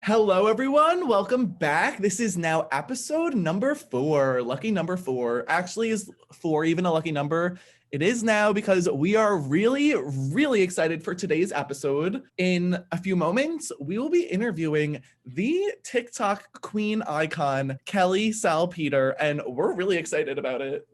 Hello, everyone. Welcome back. This is now episode number 4. Lucky number 4. Actually, is 4 even a lucky number? It is now because we are really excited for today's episode. In a few moments, we will be interviewing the TikTok queen icon, Kelly Salpeter, and we're really excited about it.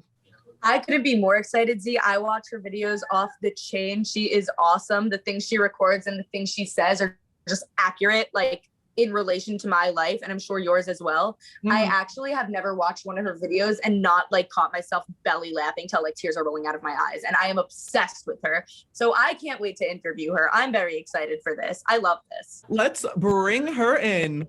I couldn't be more excited, Z. I watch her videos off the chain. She is awesome. The things she records and the things she says are just accurate, like in relation to my life, and I'm sure yours as well. I actually have never watched one of her videos and not like caught myself belly laughing till like tears are rolling out of my eyes, and I am obsessed with her. So I can't wait to interview her. I'm very excited for this. I love this. Let's bring her in.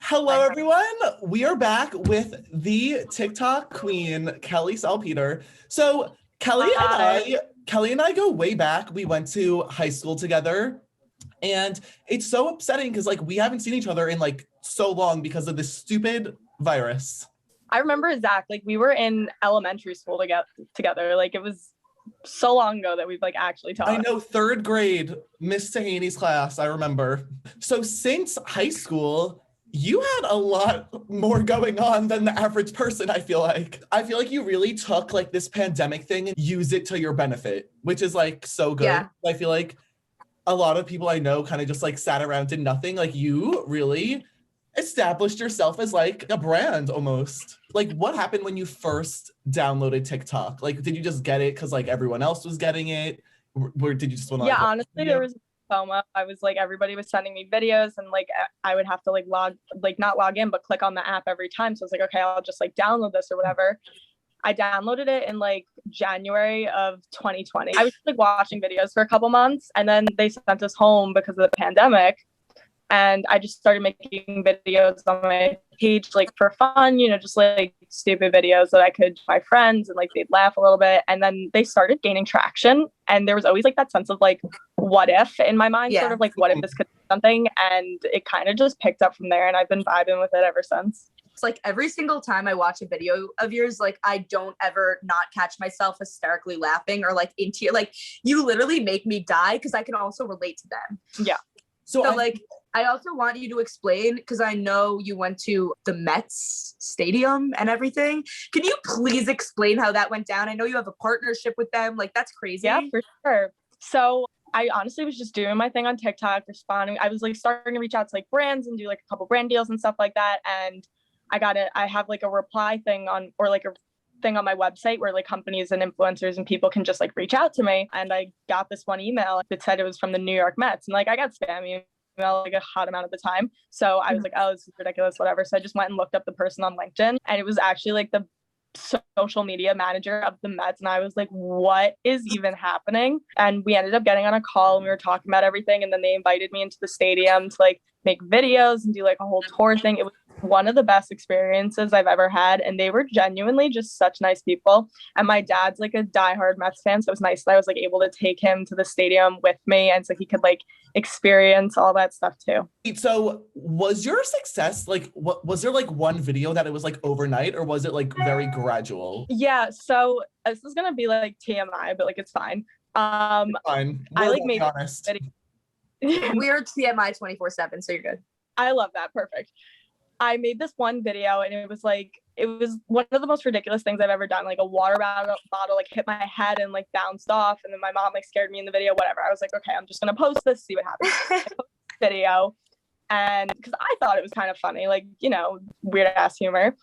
Hello, everyone. We are back with the TikTok queen, Kelly Salpeter. So Kelly and I go way back. We went to high school together. And it's so upsetting because like we haven't seen each other in like so long because of this stupid virus. I remember Zach, like we were in elementary school together. Like it was so long ago that we've like actually talked. I know, 3rd grade, Miss Tahaney's class, I remember. So since high school, you had a lot more going on than the average person, I feel like. I feel like you really took like this pandemic thing and used it to your benefit, which is like so good. Yeah. I feel like a lot of people I know kind of just like sat around, did nothing. Like you really established yourself as like a brand almost. Like what happened when you first downloaded TikTok? Like, did you just get it because like everyone else was getting it? Or did you just want to? Yeah, like, honestly, there was FOMO. I was like, everybody was sending me videos and like I would have to like not log in, but click on the app every time. So I was like, okay, I'll just like download this or whatever. I downloaded it in like January of 2020. I was like watching videos for a couple months and then they sent us home because of the pandemic. And I just started making videos on my page, like for fun, just like stupid videos that I could show my friends and like they'd laugh a little bit. And then they started gaining traction. And there was always like that sense of like, what if in my mind, sort of like, what if this could be something? And it kind of just picked up from there. And I've been vibing with it ever since. Like every single time I watch a video of yours, like I don't ever not catch myself hysterically laughing or like into it. Like you literally make me die because I can also relate to them. Yeah. So like I also want you to explain, because I know you went to the Mets stadium and everything. Can you please explain how that went down? I know you have a partnership with them. Like that's crazy. Yeah, for sure. So I honestly was just doing my thing on TikTok, responding. I was like starting to reach out to like brands and do like a couple brand deals and stuff like that. And I have like a reply thing on my website where like companies and influencers and people can just like reach out to me. And I got this one email that said it was from the New York Mets. And like, I got spam email like a hot amount at the time. So I was like, oh, this is ridiculous, whatever. So I just went and looked up the person on LinkedIn and it was actually like the social media manager of the Mets. And I was like, what is even happening? And we ended up getting on a call and we were talking about everything. And then they invited me into the stadium to like make videos and do like a whole tour thing. It was one of the best experiences I've ever had. And they were genuinely just such nice people. And my dad's like a diehard Mets fan. So it was nice that I was like able to take him to the stadium with me. And so he could like experience all that stuff too. So was your success, like, what was there like one video that it was like overnight or was it like very gradual? Yeah. So this is going to be like TMI, but like, it's fine. It's fine. I like made honest. We're TMI 24/7. So you're good. I love that. Perfect. I made this one video and it was one of the most ridiculous things I've ever done. Like a water bottle like hit my head and like bounced off. And then my mom like scared me in the video, whatever. I was like, okay, I'm just going to post this, see what happens. I posted the video and because I thought it was kind of funny, like, weird ass humor.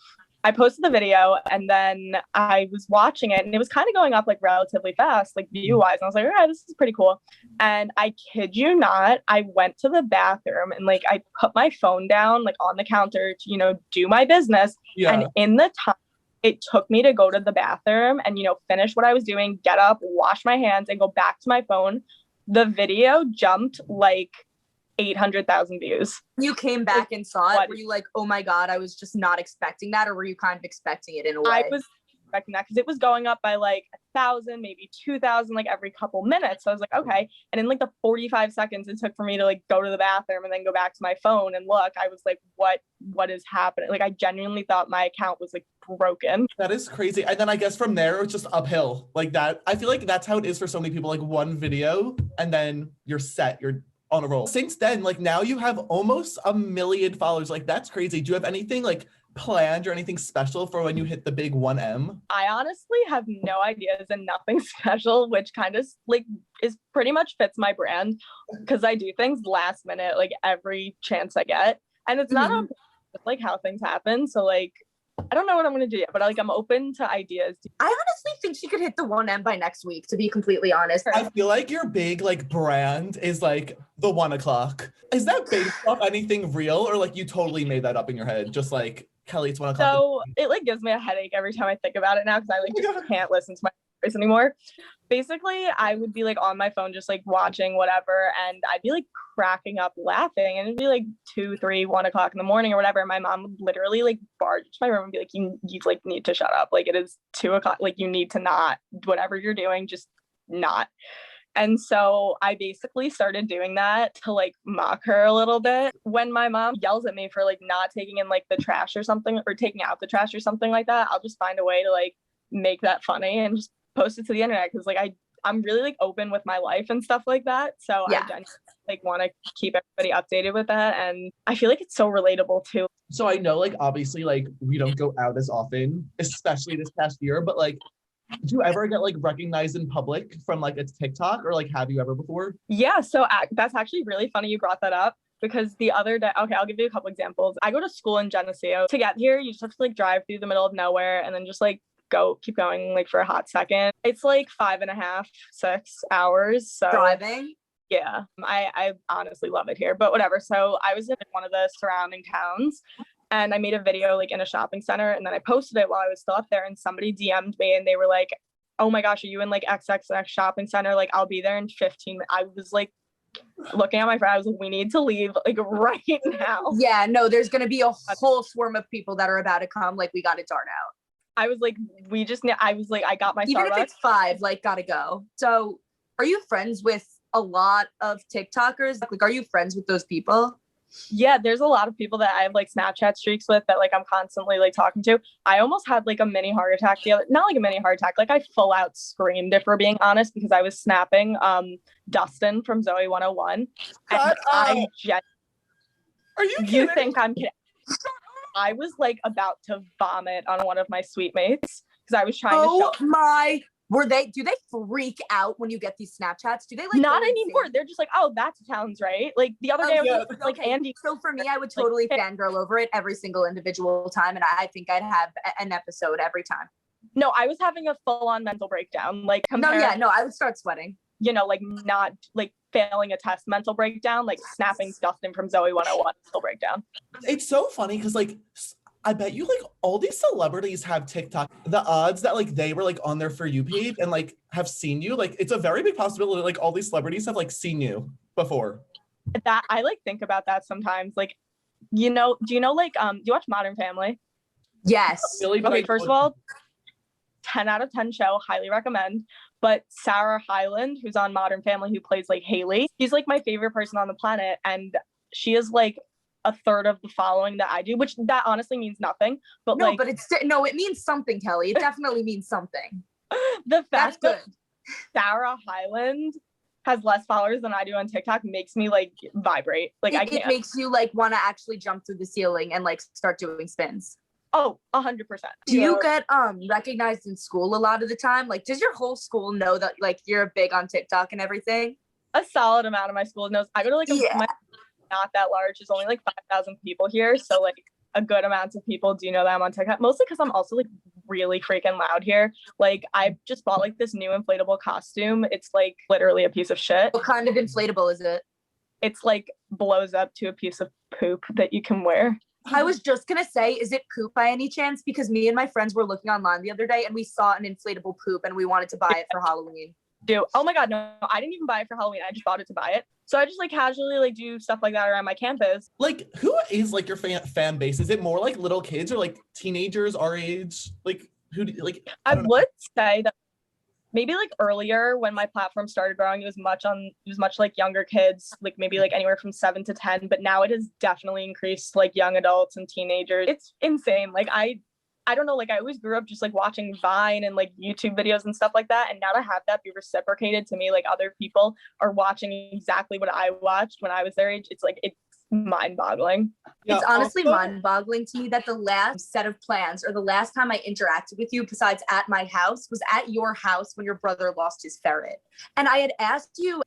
I posted the video and then I was watching it and it was kind of going up like relatively fast, like view wise. And I was like, all right, this is pretty cool. And I kid you not, I went to the bathroom and like I put my phone down like on the counter to, do my business. Yeah. And in the time it took me to go to the bathroom and, finish what I was doing, get up, wash my hands and go back to my phone, the video jumped like 800,000 views. You came back and saw it. Were you like, oh my God, I was just not expecting that? Or were you kind of expecting it in a way? I was expecting that because it was going up by like 1,000, maybe 2,000, like every couple minutes. So I was like, okay. And in like the 45 seconds it took for me to like go to the bathroom and then go back to my phone and look, I was like, what is happening? Like I genuinely thought my account was like broken. That is crazy. And then I guess from there it's just uphill like that. I feel like that's how it is for so many people, like one video and then you're set, you're on a roll. Since then, like now you have almost 1 million followers. Like that's crazy. Do you have anything like planned or anything special for when you hit the big 1M? I honestly have no ideas and nothing special, which kind of like is pretty much fits my brand because I do things last minute, like every chance I get. And it's not like how things happen. So like, I don't know what I'm going to do yet, but like I'm open to ideas. I honestly think she could hit the 1M by next week, to be completely honest. I feel like your big like brand is like the 1 o'clock. Is that based off anything real or like you totally made that up in your head? Just like Kelly, it's 1 o'clock. So it like gives me a headache every time I think about it now because I like just can't listen to my voice anymore. Basically, I would be like on my phone just like watching whatever and I'd be like cracking up laughing and it'd be like 2, 3, 1 o'clock in the morning or whatever. And my mom would literally like barge into my room and be like, you like need to shut up. Like it is 2 o'clock. Like you need to not, whatever you're doing, just not. And so I basically started doing that to like mock her a little bit. When my mom yells at me for like not taking in like the trash or something or taking out the trash or something like that, I'll just find a way to like make that funny and just post it to the internet because like I'm really like open with my life and stuff like that. So yeah. I like want to keep everybody updated with that. And I feel like it's so relatable too. So I know like obviously like we don't go out as often, especially this past year, but like do you ever get like recognized in public from like a TikTok or like have you ever before? Yeah, so that's actually really funny you brought that up because the other day, okay, I'll give you a couple examples. I go to school in Geneseo. To get here, you just have to like drive through the middle of nowhere and then just like keep going like for a hot second. It's like 5.5, 6 hours. So driving? Yeah, I honestly love it here, but whatever. So I was in one of the surrounding towns and I made a video like in a shopping center and then I posted it while I was still up there and somebody DM'd me and they were like, oh my gosh, are you in like XXX shopping center? Like I'll be there in 15 minutes. I was like looking at my friend, I was like, we need to leave like right now. Yeah, no, there's going to be a whole swarm of people that are about to come. Like we got to dart out. I was like, I got my even Starbucks. If it's 5, like gotta go. So are you friends with a lot of TikTokers? Like are you friends with those people? Yeah, there's a lot of people that I have like Snapchat streaks with that like I'm constantly like talking to. I almost had like a mini heart attack not like a mini heart attack, like I full out screamed if we're being honest because I was snapping Dustin from Zoe 101. And I Are you kidding? You think I'm kidding? I was like about to vomit on one of my suite mates because I was trying to show. Do they freak out when you get these Snapchats? Do they like not anymore? They're just like, oh, that sounds right. Like the other day, I was like, okay. Andy. So for me, I would totally fangirl over it every single individual time, and I think I'd have an episode every time. No, I was having a full-on mental breakdown. Like I would start sweating. You know, like not like failing a test mental breakdown, like snapping Dustin from Zoe 101 mental breakdown. It's so funny because like I bet you like all these celebrities have TikTok. The odds that like they were like on their For You page and like have seen you, like it's a very big possibility like all these celebrities have like seen you before. That I like think about that sometimes. Like, you know, do you know like do you watch Modern Family? Yes. Really, okay, first of all, 10 out of 10 show, highly recommend. But Sarah Hyland, who's on Modern Family, who plays like Haley, she's like my favorite person on the planet. And she is like a third of the following that I do, which that honestly means nothing. But no, but it means something, Kelly. It definitely means something. The fact that Sarah Hyland has less followers than I do on TikTok makes me like vibrate. Like it makes you like want to actually jump through the ceiling and like start doing spins. Oh, 100%. Do you get recognized in school a lot of the time? Like, does your whole school know that like you're big on TikTok and everything? A solid amount of my school knows. I go to like not that large. There's only like 5,000 people here, so like a good amount of people do know that I'm on TikTok. Mostly because I'm also like really freaking loud here. Like I just bought like this new inflatable costume. It's like literally a piece of shit. What kind of inflatable is it? It's like blows up to a piece of poop that you can wear. I was just gonna say, is it poop by any chance? Because me and my friends were looking online the other day and we saw an inflatable poop and we wanted to buy it for Halloween. Oh my God, no, I didn't even buy it for Halloween. I just bought it to buy it. So I just like casually like do stuff like that around my campus. Like who is like your fan base? Is it more like little kids or like teenagers our age? Like who like I would say that maybe like earlier when my platform started growing, it was much like younger kids, like maybe like anywhere from 7 to 10. But now it has definitely increased like young adults and teenagers. It's insane. Like I don't know, like I always grew up just like watching Vine and like YouTube videos and stuff like that. And now to have that be reciprocated to me, like other people are watching exactly what I watched when I was their age. It's like, it's mind boggling. It's honestly mind-boggling to me that the last set of plans or the last time I interacted with you besides at my house was at your house when your brother lost his ferret. And I had asked you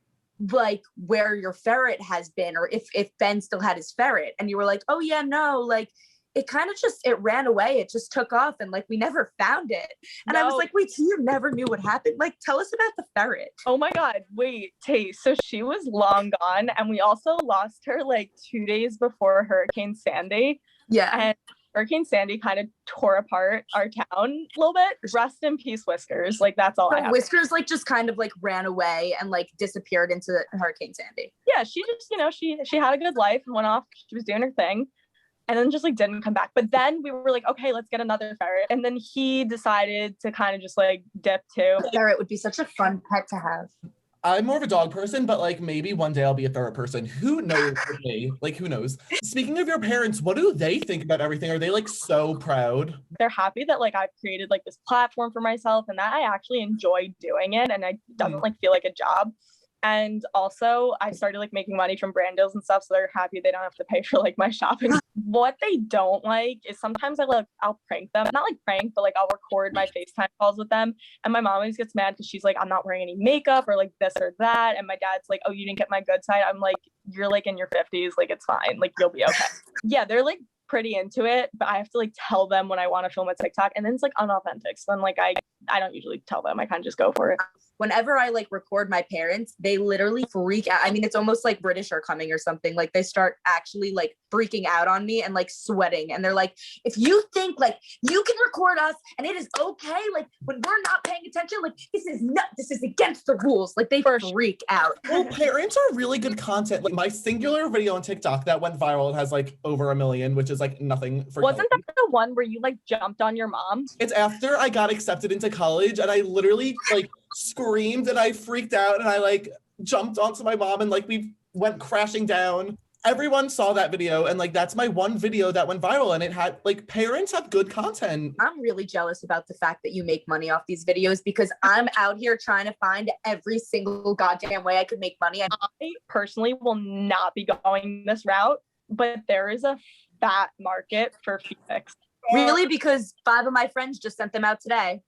like where your ferret has been or if Ben still had his ferret. And you were like, oh yeah, no, like it kind of just, it ran away. It just took off and like we never found it. And I was like, wait, so you never knew what happened? Like, tell us about the ferret. Oh my God, wait, Tay. So she was long gone and we also lost her like 2 days before Hurricane Sandy. Yeah. And Hurricane Sandy kind of tore apart our town a little bit. Rest in peace, Whiskers. Like that's all I have. Whiskers like just kind of like ran away and like disappeared into Hurricane Sandy. Yeah, she just, you know, she had a good life and went off. She was doing her thing. And then just like didn't come back. But then we were like, okay, let's get another ferret. And then he decided to kind of just like dip too. A ferret would be such a fun pet to have. I'm more of a dog person, but like maybe one day I'll be a ferret person. Who knows with me? Like who knows? Speaking of your parents, what do they think about everything? Are they like so proud? They're happy that like I've created like this platform for myself and that I actually enjoy doing it and it doesn't like feel like a job. And also I started like making money from brand deals and stuff. So they're happy they don't have to pay for like my shopping. What they don't like is sometimes I'll prank them, not like prank, but like I'll record my FaceTime calls with them. And my mom always gets mad because she's like, I'm not wearing any makeup or like this or that. And my dad's like, oh, you didn't get my good side. I'm like, you're like in your 50s. Like, it's fine. Like, you'll be okay. Yeah, they're like pretty into it, but I have to like tell them when I want to film a TikTok and then it's like unauthentic. So then like I don't usually tell them. I kind of just go for it. Whenever I like record my parents, they literally freak out. I mean, it's almost like British are coming or something. Like they start actually like freaking out on me and like sweating. And they're like, if you think like you can record us and it is okay, like when we're not paying attention, like this is against the rules. Like they freak out. Well, parents are really good content. Like my singular video on TikTok that went viral, it has like over 1 million, which is like nothing for Wasn't that the one where you like jumped on your mom? It's after I got accepted into college and I literally like screamed and I freaked out and I like jumped onto my mom and like we went crashing down. Everyone saw that video and like that's my one video that went viral and it had like parents have good content. I'm really jealous about the fact that you make money off these videos because I'm out here trying to find every single goddamn way I could make money. I personally will not be going this route, but there is a fat market for feet pics. Really? Because 5 of my friends just sent them out today.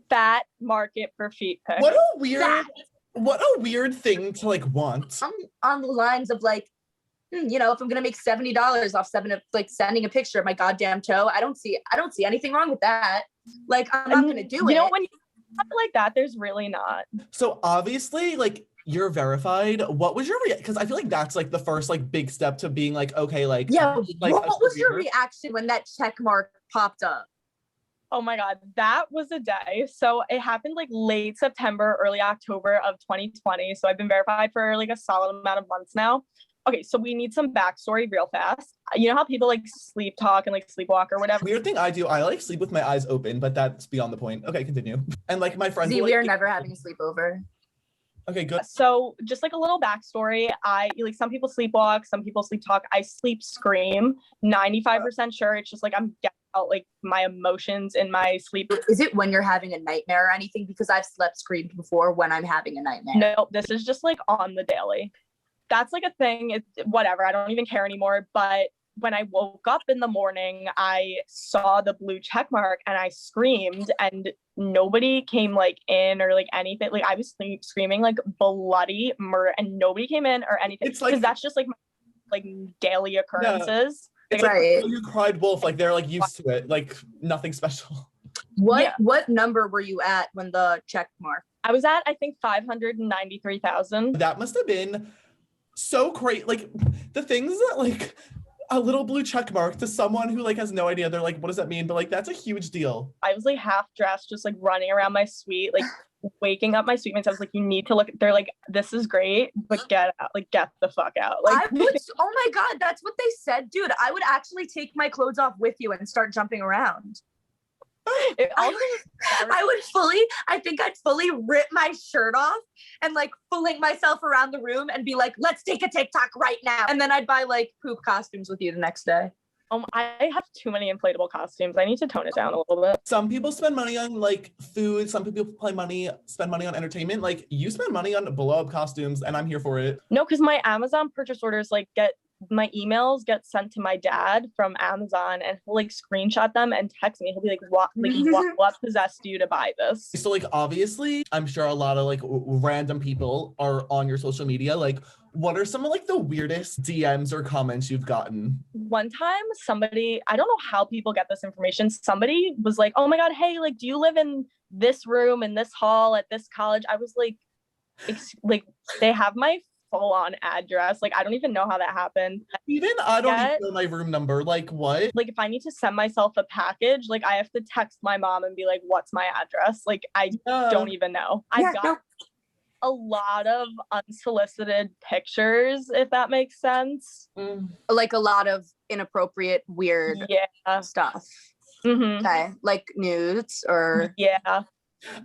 Fat market for feet pics. What a weird thing to like want. I'm on the lines of like, you know, if I'm gonna make $70 off sending a picture of my goddamn toe, I don't see anything wrong with that. Like I'm not gonna do it. You know, when you have like that, there's really not. So obviously, like you're verified. What was your reaction? Because I feel like that's like the first like big step to being like, okay, like yeah. Like, what was your reaction when that check mark popped up? Oh my God, that was a day. So it happened like late September, early October of 2020. So I've been verified for like a solid amount of months now. Okay, so we need some backstory real fast. You know how people like sleep talk and like sleepwalk or whatever? Weird thing I do, I like sleep with my eyes open, but that's beyond the point. Okay, continue. And like my friends. We are never having a sleepover. Okay, good. So just like a little backstory, some people sleepwalk, some people sleep talk. I sleep scream. 95% sure it's just like I'm getting out like my emotions in my sleep. Is it when you're having a nightmare or anything? Because I've slept screamed before when I'm having a nightmare. No, this is just like on the daily. That's like a thing. It's whatever. I don't even care anymore. But when I woke up in the morning, I saw the blue check mark and I screamed and nobody came like in or like anything. Like I was screaming like bloody murder and nobody came in or anything. It's like, that's just like my like daily occurrences. Yeah. It's like you cried wolf, like they're like used to it, like nothing special. What number were you at when the check mark? I was at, I think 593,000. That must have been so crazy. Like the things that like a little blue check mark to someone who like has no idea, they're like, what does that mean? But like that's a huge deal. I was like half dressed, just like running around my suite, like waking up my suite mates. I was like, you need to look. They're like, this is great, but get out, like get the fuck out. Like oh my God, that's what they said, dude. I would actually take my clothes off with you and start jumping around. I think I'd fully rip my shirt off and like fling myself around the room and be like, let's take a TikTok right now. And then I'd buy like poop costumes with you the next day. I have too many inflatable costumes. I need to tone it down a little bit. Some people spend money on like food. Some people spend money on entertainment. Like you spend money on blow up costumes, and I'm here for it. No, because my Amazon purchase orders like my emails get sent to my dad from Amazon, and he'll like screenshot them and text me. He'll be like, what possessed you to buy this? So like obviously, I'm sure a lot of like random people are on your social media. Like, what are some of like the weirdest DMs or comments you've gotten? One time somebody, I don't know how people get this information. Somebody was like, oh my God, hey, like, do you live in this room in this hall at this college? I was like, they have my full-on address. Like, I don't even know how that happened. Even I don't even know my room number. Like, what? Like, if I need to send myself a package, like, I have to text my mom and be like, what's my address? Like, I don't even know. I got a lot of unsolicited pictures, if that makes sense. Like a lot of inappropriate, weird stuff. Okay, like nudes or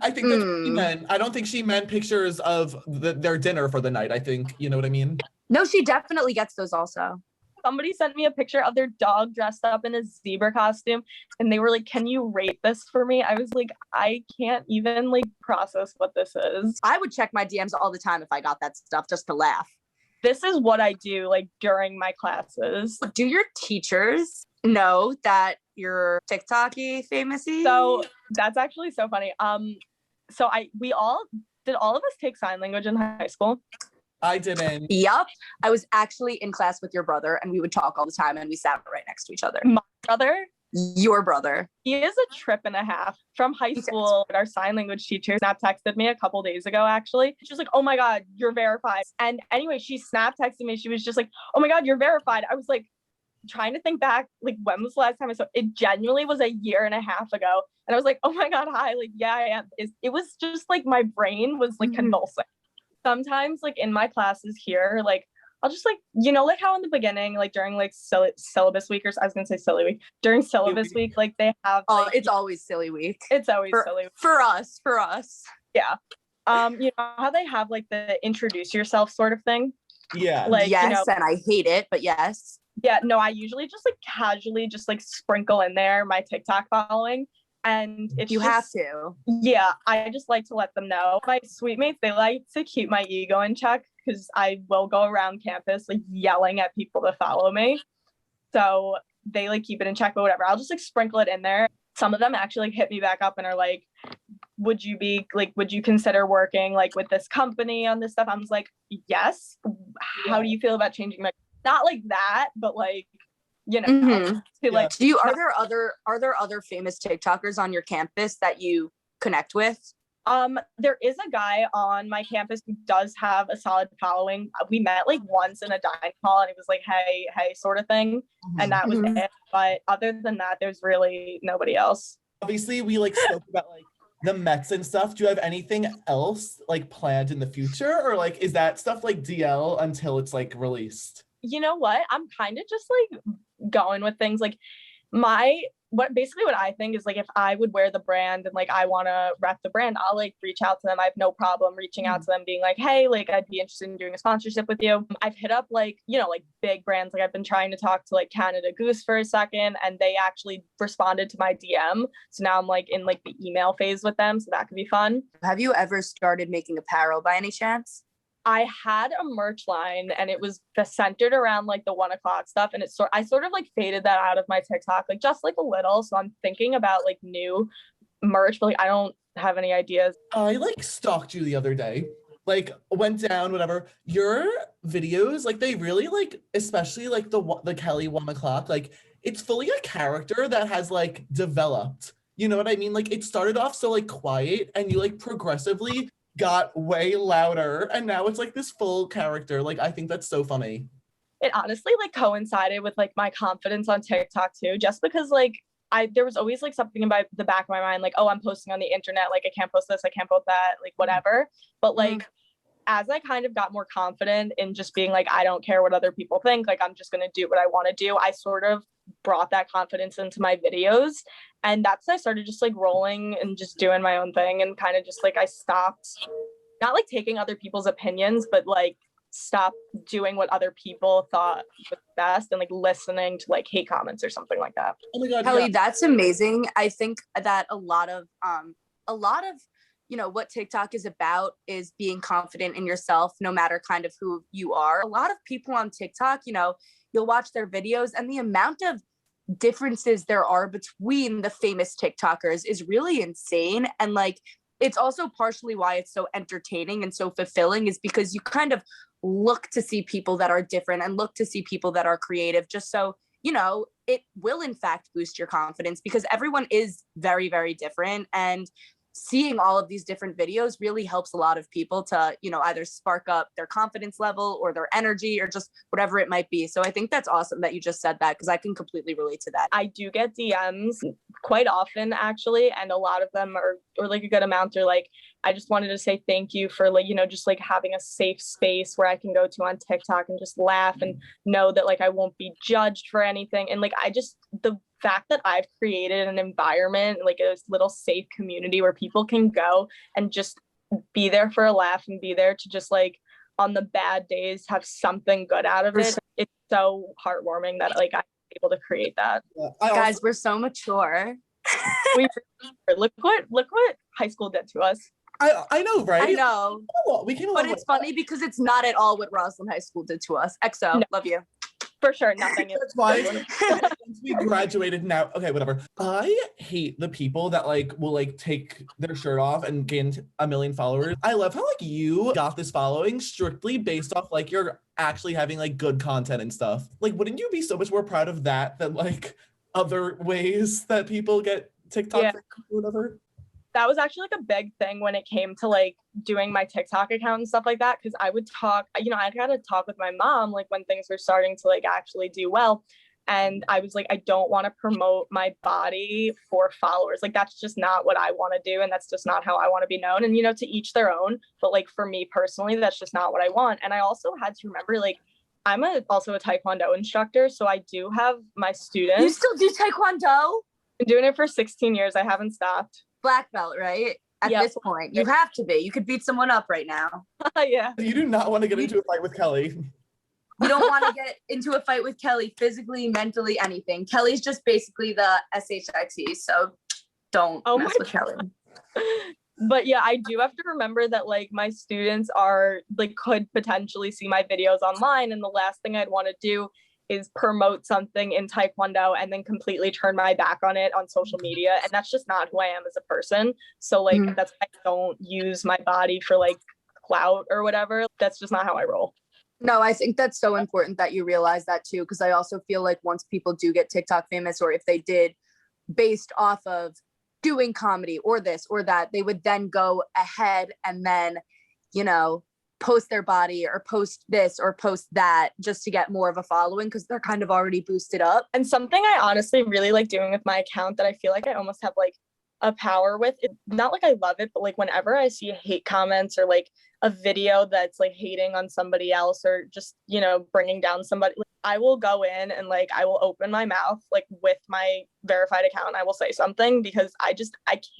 I think that's what she meant. I don't think she meant pictures of their dinner for the night. I think, you know what I mean? No, she definitely gets those also. Somebody sent me a picture of their dog dressed up in a zebra costume, and they were like, can you rate this for me? I was like, I can't even like process what this is. I would check my DMs all the time if I got that stuff just to laugh. This is what I do like during my classes. Do your teachers know that you're TikTok-y, famous-y? So that's actually so funny. So did all of us take sign language in high school? I didn't. Yep. I was actually in class with your brother, and we would talk all the time, and we sat right next to each other. My brother? Your brother. He is a trip and a half from high school. Our sign language teacher snap texted me a couple days ago, actually. She was like, oh my God, you're verified. And anyway, she snap texted me. She was just like, oh my God, you're verified. I was like, trying to think back, like, when was the last time I saw it? Genuinely was a year and a half ago. And I was like, oh my God, hi. Like, yeah, I am. It was just like my brain was like convulsing. Sometimes like in my classes here, like I'll just like, you know, like how in the beginning, like during like syllabus week, or I was gonna say silly week, during syllabus week, like they have like, it's always silly week. It's always silly week. For us. Yeah. You know how they have like the introduce yourself sort of thing? Yeah. Like, yes, you know, and I hate it, but yes. Yeah, no, I usually just like casually just like sprinkle in there my TikTok following. And it's have to. Yeah, I just like to let them know. My suite mates, they like to keep my ego in check because I will go around campus like yelling at people to follow me. So they like keep it in check, but whatever. I'll just like sprinkle it in there. Some of them actually like hit me back up and are like, would you consider working like with this company on this stuff? I was like, yes. How do you feel about changing my, not like that, but like, you know, like, are there other famous TikTokers on your campus that you connect with? There is a guy on my campus who does have a solid following. We met like once in a dining hall, and it was like, hey sort of thing. And that was it. But other than that, there's really nobody else. Obviously, we like spoke about like the Mets and stuff. Do you have anything else like planned in the future, or like is that stuff like DL until it's like released? You know what? I'm kind of just like going with things like what I think is like, if I would wear the brand and like I want to rep the brand, I'll like reach out to them. I have no problem reaching out to them, being like, hey, like I'd be interested in doing a sponsorship with you. I've hit up like, you know, like big brands. Like I've been trying to talk to like Canada Goose for a second, and they actually responded to my DM. So now I'm like in like the email phase with them. So that could be fun. Have you ever started making apparel by any chance? I had a merch line, and it was centered around like the 1 o'clock stuff. And I sort of like faded that out of my TikTok, like just like a little. So I'm thinking about like new merch, but like I don't have any ideas. I like stalked you the other day, like went down, whatever. Your videos, like they really like, especially like the Kelly 1 o'clock, like it's fully a character that has like developed. You know what I mean? Like it started off so like quiet, and you like progressively got way louder, and now it's like this full character. Like I think that's so funny. It honestly like coincided with like my confidence on TikTok too, just because like there was always like something about the back of my mind, like, oh, I'm posting on the internet, like I can't post this, I can't post that, like whatever. But like as I kind of got more confident in just being like, I don't care what other people think, like I'm just gonna do what I want to do, I sort of brought that confidence into my videos. And that's when I started just like rolling and just doing my own thing, and kind of just like I stopped not like taking other people's opinions, but like stop doing what other people thought was best and like listening to like hate comments or something like that. Oh my God, Kelly, yeah. that's amazing. I think that a lot of what TikTok is about is being confident in yourself, no matter kind of who you are. A lot of people on TikTok, you'll watch their videos, and the amount of differences there are between the famous TikTokers is really insane. And like, it's also partially why it's so entertaining and so fulfilling, is because you kind of look to see people that are different and look to see people that are creative, just so it will in fact boost your confidence, because everyone is very, very different. And seeing all of these different videos really helps a lot of people to, either spark up their confidence level or their energy or just whatever it might be. So I think that's awesome that you just said that, because I can completely relate to that. I do get DMs quite often, actually, and a lot of them are, or like a good amount are like, I just wanted to say thank you for like, just like having a safe space where I can go to on TikTok and just laugh and know that like I won't be judged for anything. And like, the fact that I've created an environment, like a little safe community where people can go and just be there for a laugh and be there to just like on the bad days have something good out of it. It's so heartwarming that like I'm able to create that. Yeah, Guys, we're so mature. Look what high school did to us. I know, right? I know. We came But it's funny because it's not at all what Roslyn High School did to us. XO, No. love you. For sure, nothing is. That's why once we graduated now, okay, whatever. I hate the people that like will like take their shirt off and gain 1 million followers. I love how like you got this following strictly based off like you're actually having like good content and stuff. Like, wouldn't you be so much more proud of that than like other ways that people get TikTok or whatever? That was actually like a big thing when it came to like doing my TikTok account and stuff like that. Cause I would talk, I got to talk with my mom, like when things were starting to like actually do well. And I was like, I don't want to promote my body for followers. Like, that's just not what I want to do. And that's just not how I want to be known. And, to each their own. But like, for me personally, that's just not what I want. And I also had to remember, like, I'm also a Taekwondo instructor. So I do have my students. You still do Taekwondo? Been doing it for 16 years. I haven't stopped. Black belt, right? At this point, you have to be. You could beat someone up right now. Yeah. You do not want to get into a fight with Kelly. You don't want to get into a fight with Kelly physically, mentally, anything. Kelly's just basically the SHXE, so don't mess with Kelly. But yeah, I do have to remember that like my students are like could potentially see my videos online, and the last thing I'd want to do is promote something in Taekwondo and then completely turn my back on it on social media. And that's just not who I am as a person. So like, that's why I don't use my body for like clout or whatever. That's just not how I roll. No, I think that's so important that you realize that too. Cause I also feel like once people do get TikTok famous, or if they did based off of doing comedy or this or that, they would then go ahead and then, post their body or post this or post that just to get more of a following, because they're kind of already boosted up. And something I honestly really like doing with my account that I feel like I almost have like a power with it, not like I love it, but like whenever I see hate comments or like a video that's like hating on somebody else or just, bringing down somebody, like, I will go in and like I will open my mouth like with my verified account and I will say something, because I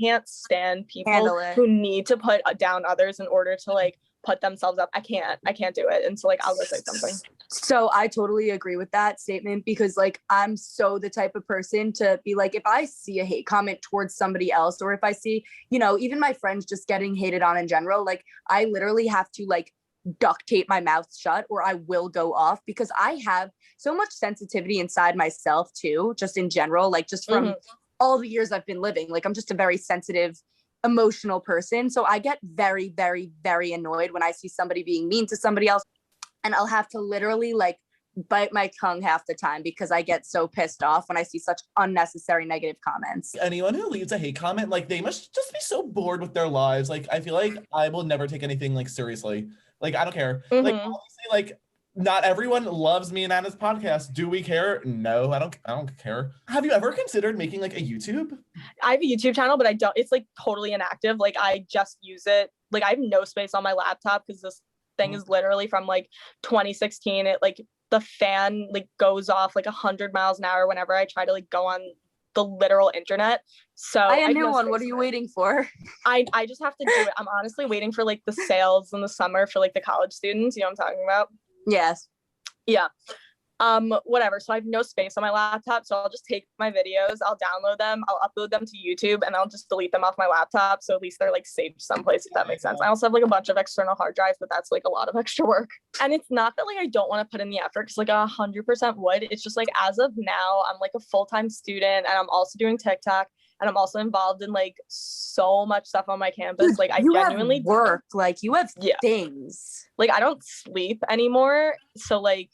can't stand people who need to put down others in order to like put themselves up. I can't do it. And so like I'll go say something. So I totally agree with that statement, because like I'm so the type of person to be like, if I see a hate comment towards somebody else, or if I see, even my friends just getting hated on in general, like I literally have to like duct tape my mouth shut or I will go off, because I have so much sensitivity inside myself too, just in general, like just from all the years I've been living. Like I'm just a very sensitive, emotional person. So I get very, very, very annoyed when I see somebody being mean to somebody else, and I'll have to literally like bite my tongue half the time because I get so pissed off when I see such unnecessary negative comments. Anyone who leaves a hate comment, like they must just be so bored with their lives. Like I feel like I will never take anything like seriously. Like I don't care. Like obviously, like not everyone loves me and Anna's podcast. Do we care? No, I don't care. Have you ever considered making like a YouTube? I have a YouTube channel, but it's like totally inactive. Like I just use it. Like I have no space on my laptop because this thing is literally from like 2016. It like the fan like goes off like 100 miles an hour whenever I try to like go on the literal internet. So I have a new no one. space What are you for it. waiting for? I just have to do it. I'm honestly waiting for like the sales in the summer for like the college students. You know what I'm talking about? Yes. Yeah. Whatever. So I have no space on my laptop. So I'll just take my videos, I'll download them, I'll upload them to YouTube, and I'll just delete them off my laptop. So at least they're like saved someplace, if that makes sense. I also have like a bunch of external hard drives, but that's like a lot of extra work. And it's not that like I don't want to put in the effort, because like 100% would. It's just like as of now, I'm like a full-time student, and I'm also doing TikTok, and I'm also involved in like so much stuff on my campus. Dude, like I you genuinely have work, like you have Yeah. things. Like I don't sleep anymore. So like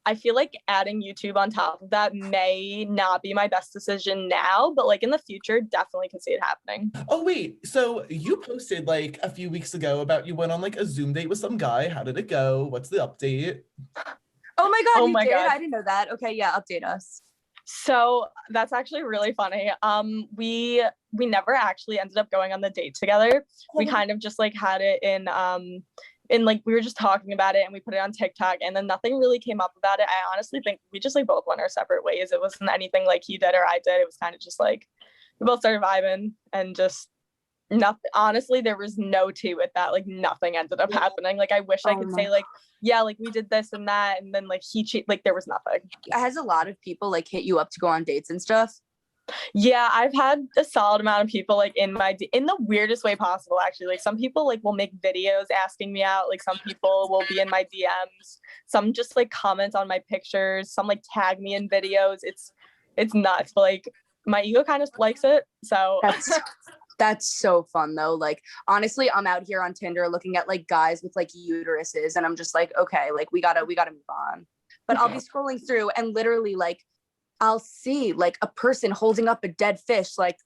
I feel like adding YouTube on top of that may not be my best decision now, but like in the future, definitely can see it happening. Oh wait, so you posted like a few weeks ago about you went on like a Zoom date with some guy. How did it go? What's the update? Oh my God, Oh you my did? God. I didn't know that. Okay, yeah, update us. So that's actually really funny. We never actually ended up going on the date together. We kind of just like had it in like we were just talking about it, and we put it on TikTok, and then nothing really came up about it. I honestly think we just like both went our separate ways. It wasn't anything like he did or I did. It was kind of just like we both started vibing, and just nothing. Honestly, there was no tea with that. Like nothing ended up happening. Like I wish I could say like, yeah, like we did this and that, and then like he cheated. Like there was nothing. Has a lot of people like hit you up to go on dates and stuff? Yeah, I've had a solid amount of people like in the weirdest way possible, actually. Like some people like will make videos asking me out. Like some people will be in my DMs. Some just like comment on my pictures. Some like tag me in videos. It's nuts. But like my ego kind of likes it. So That's so fun though. Like honestly, I'm out here on Tinder looking at like guys with like uteruses, and I'm just like, okay, like we gotta move on. But I'll be scrolling through, and literally like I'll see like a person holding up a dead fish, like,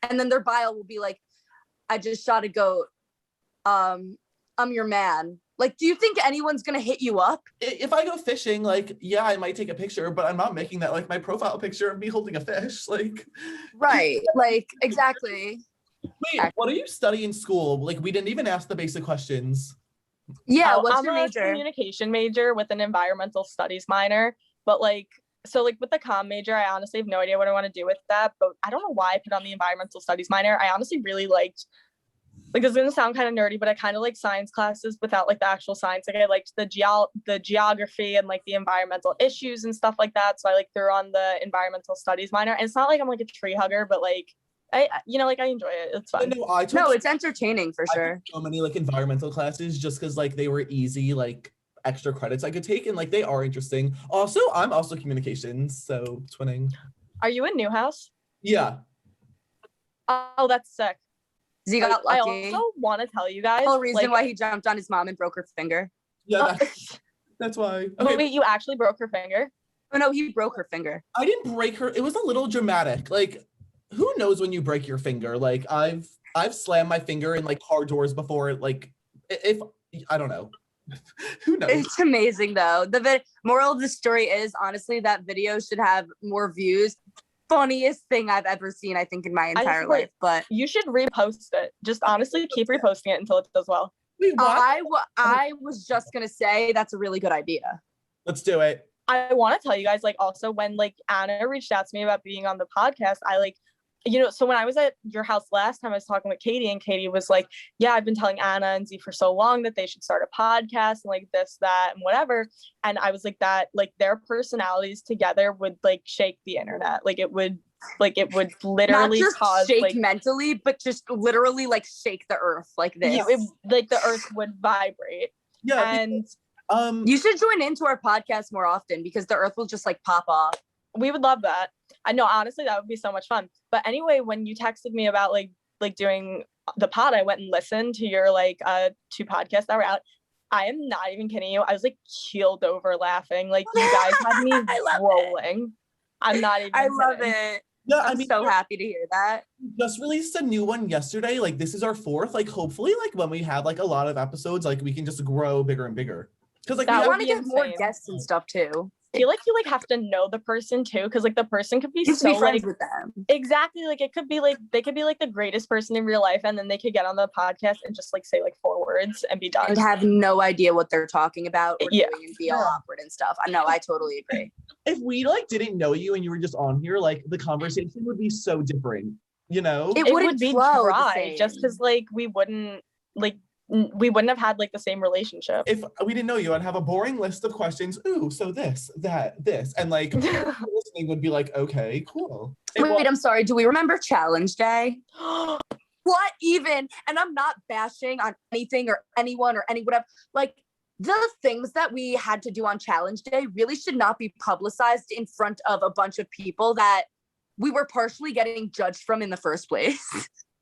and then their bio will be like, I just shot a goat. I'm your man. Like, do you think anyone's gonna hit you up? If I go fishing, like, yeah, I might take a picture, but I'm not making that like my profile picture of me holding a fish. Like, right. Like, exactly. Wait, what are you studying in school? Like, we didn't even ask the basic questions. Yeah, what's I'm your a major? communication major with an environmental studies minor, but like so like with the comm major, I honestly have no idea what I want to do with that, but I don't know why I put on the environmental studies minor. I honestly really liked, like this is gonna sound kind of nerdy, but I kind of like science classes without like the actual science. Like I liked the geography and like the environmental issues and stuff like that. So I like threw on the environmental studies minor. And it's not like I'm like a tree hugger, but like I like I enjoy it. It's fun. No, it's entertaining for sure. So many like environmental classes just because like they were easy, like extra credits I could take, and like they are interesting. Also, I'm also communications, so twinning. Are you in Newhouse? Yeah. Oh, that's sick. Z got lucky. I also want to tell you guys the whole reason why he jumped on his mom and broke her finger. Yeah, that's why. Okay. Wait, you actually broke her finger? Oh no, he broke her finger. I didn't break her. It was a little dramatic. Like, who knows when you break your finger? Like, I've slammed my finger in like car doors before. Like, if I don't know. Who knows? It's amazing though. The moral of the story is honestly that video should have more views. Funniest thing I've ever seen, I think, in my entire life. But you should repost it. Just honestly keep reposting it until it does well. Wait, what? I was just gonna say that's a really good idea. Let's do it. I want to tell you guys, like, also when like Anna reached out to me about being on the podcast, I like, you know, so when I was at your house last time, I was talking with Katie, and Katie was like, yeah, I've been telling Anna and Z for so long that they should start a podcast and like this, that, and whatever. And I was like, that, like their personalities together would like shake the internet. Like it would literally not just cause shake like mentally, but just literally like shake the earth like this. Like the earth would vibrate. Yeah. And you should join into our podcast more often because the earth will just like pop off. We would love that. I know, honestly, that would be so much fun. But anyway, when you texted me about like doing the pod, I went and listened to your like 2 podcasts that were out. I am not even kidding you. I was like keeled over laughing. Like you guys had me rolling. I'm not even I love kidding. it. Yeah, I'm so happy to hear that. Just released a new one yesterday. Like this is our 4th. Like hopefully, like when we have like a lot of episodes, like we can just grow bigger and bigger. Because like I we want to get more guests and stuff too. feel like you like have to know the person too, because like the person could be You so can be friends like with them. exactly like it could be like they could be like the greatest person in real life, and then they could get on the podcast and just like say like 4 words and be done And have no idea what they're talking about or Yeah. doing and be all awkward and stuff. I know, I totally agree. If we like didn't know you and you were just on here, like the conversation would be so different, you know? It It wouldn't would be flow the dry same. just because like we wouldn't have had like the same relationship. If we didn't know you, I'd have a boring list of questions. Ooh, so this, that, this. And like listening would be like, okay, cool. Wait, I'm sorry. Do we remember Challenge Day? What even? And I'm not bashing on anything or anyone or any whatever. Like, the things that we had to do on Challenge Day really should not be publicized in front of a bunch of people that we were partially getting judged from in the first place.